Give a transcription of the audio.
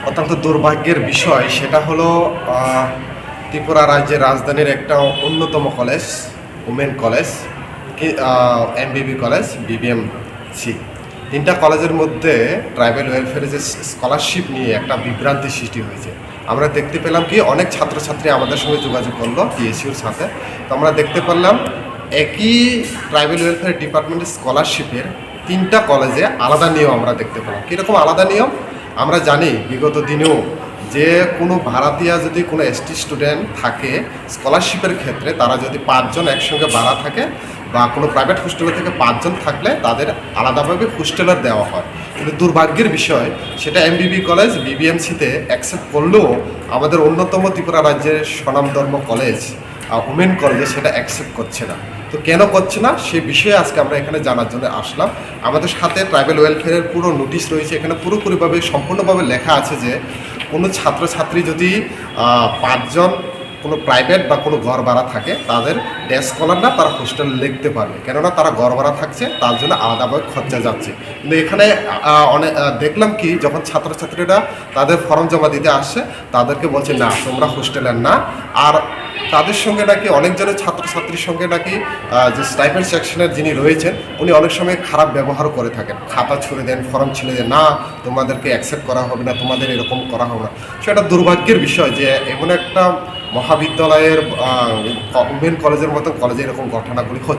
অত্যন্ত দুর্ভাগ্যের বিষয় সেটা হলো ত্রিপুরা রাজ্যের রাজধানীর একটা অন্যতম college, women college, এমবিবি college, BBMC, তিনটা কলেজের মধ্যে ট্রাইবাল ওয়েলফেয়ারে যে স্কলারশিপ নিয়ে একটা বিভ্রান্তি সৃষ্টি হয়েছে। আমরা দেখতে পেলাম কি অনেক ছাত্রছাত্রী আমাদের সঙ্গে যোগাযোগ করলো টিএসইউর সাথে। তো আমরা দেখতে পারলাম একই ট্রাইবাল ওয়েলফেয়ার ডিপার্টমেন্টের স্কলারশিপের তিনটা কলেজে আলাদা নিয়ম আমরা দেখতে পেলাম। কীরকম আলাদা নিয়ম? আমরা জানি বিগত দিনেও যে কোনো ভাড়াটিয়া যদি কোনো এসটি স্টুডেন্ট থাকে স্কলারশিপের ক্ষেত্রে, তারা যদি 5 জন একসঙ্গে ভাড়া থাকে বা কোনো প্রাইভেট হোস্টেলে থেকে 5 জন থাকলে তাদের আলাদাভাবে হোস্টেলার দেওয়া হয়। কিন্তু দুর্ভাগ্যের বিষয় সেটা এমবিবি কলেজ বিবিএমসিতে অ্যাকসেপ্ট করলেও আমাদের অন্যতম ত্রিপুরা রাজ্যের স্বনামধন্য কলেজ উমেন কলেজে সেটা অ্যাকসেপ্ট করছে না। তো কেন করছে না সেই বিষয়ে আজকে আমরা এখানে জানার জন্য আসলাম। আমাদের সাথে ট্রাইবাল ওয়েলফেয়ারের পুরো নোটিশ রয়েছে, এখানে পুরোপুরিভাবে সম্পূর্ণভাবে লেখা আছে যে কোনো ছাত্রছাত্রী যদি 5 জন কোনো প্রাইভেট বা কোনো ঘর ভাড়া থাকে তাদের ডে স্কলার না, তারা হোস্টেলে লিখতে পারবে, কেননা তারা ঘর ভাড়া থাকছে, তার জন্য আলাদাভাবে খরচা যাচ্ছে। কিন্তু এখানে অনেক দেখলাম কি যখন ছাত্রছাত্রীরা তাদের ফর্ম জমা দিতে আসছে তাদেরকে বলছে না তোমরা হোস্টেলের না। আর তাদের সঙ্গে নাকি অনেকজনের ছাত্রছাত্রীর সঙ্গে নাকি যে স্টাইপেন্ড সেকশনের যিনি রয়েছেন উনি অনেক সময় খারাপ ব্যবহারও করে থাকেন, খাতা ছুঁড়ে দেন, ফর্ম ছিঁড়ে দেন, না তোমাদেরকে অ্যাকসেপ্ট করা হবে না, তোমাদের এরকম করা হবে না। সেটা দুর্ভাগ্যের বিষয় যে এমন একটা মহাবিদ্যালয়ের উমেন কলেজের মতো কলেজে এরকম ঘটনাগুলি হচ্ছে।